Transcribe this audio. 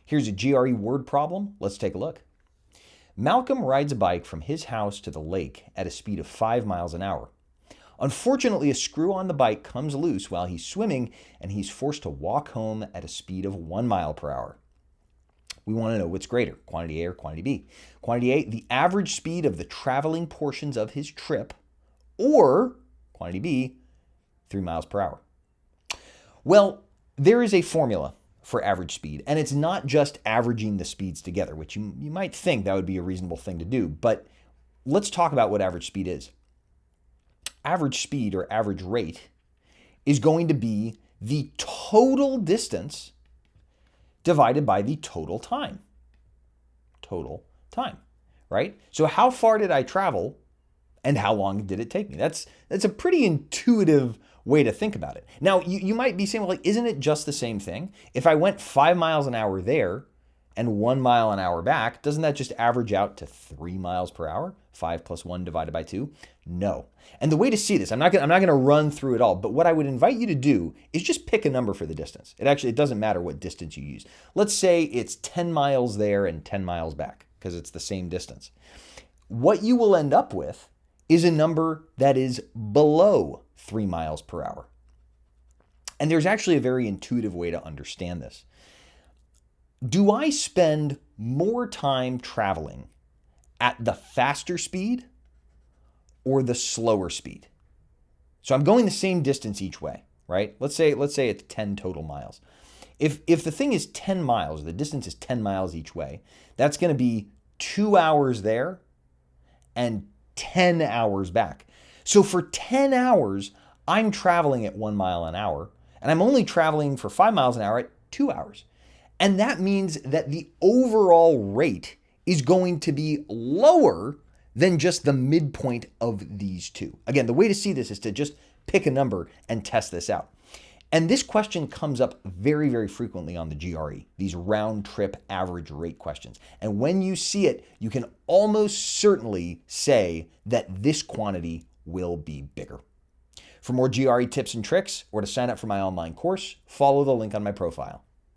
Here's a GRE word problem. Let's take a look. Malcolm rides a bike from his house to the lake at a speed of 5 miles an hour. Unfortunately, a screw on the bike comes loose while he's swimming and he's forced to walk home at a speed of 1 mile per hour. We want to know what's greater, quantity A or quantity B. Quantity A, the average speed of the traveling portions of his trip, or quantity B, 3 miles per hour. Well, there is a formula for average speed, and it's not just averaging the speeds together, which you might think that would be a reasonable thing to do, but let's talk about what average speed is. Average speed or average rate is going to be the total distance divided by the total time. Total time, right? So how far did I travel and how long did it take me? That's a pretty intuitive way to think about it. Now, you might be saying, well, like, isn't it just the same thing? If I went 5 miles an hour there and 1 mile an hour back, doesn't that just average out to 3 miles per hour? 5 plus 1 divided by 2? No. And the way to see this, I'm not going to run through it all, but what I would invite you to do is just pick a number for the distance. It doesn't matter what distance you use. Let's say it's 10 miles there and 10 miles back because it's the same distance. What you will end up with is a number that is below 3 miles per hour. And there's actually a very intuitive way to understand this. Do I spend more time traveling at the faster speed or the slower speed? So I'm going the same distance each way, right? Let's say it's 10 total miles. If the thing is 10 miles, the distance is 10 miles each way, that's going to be 2 hours there and 10 hours back. So for 10 hours, I'm traveling at 1 mile an hour, and I'm only traveling for 5 miles an hour at 2 hours. And that means that the overall rate is going to be lower than just the midpoint of these two. Again, the way to see this is to just pick a number and test this out. And this question comes up very, very frequently on the GRE, these round trip average rate questions. And when you see it, you can almost certainly say that this quantity will be bigger. For more GRE tips and tricks, or to sign up for my online course, follow the link on my profile.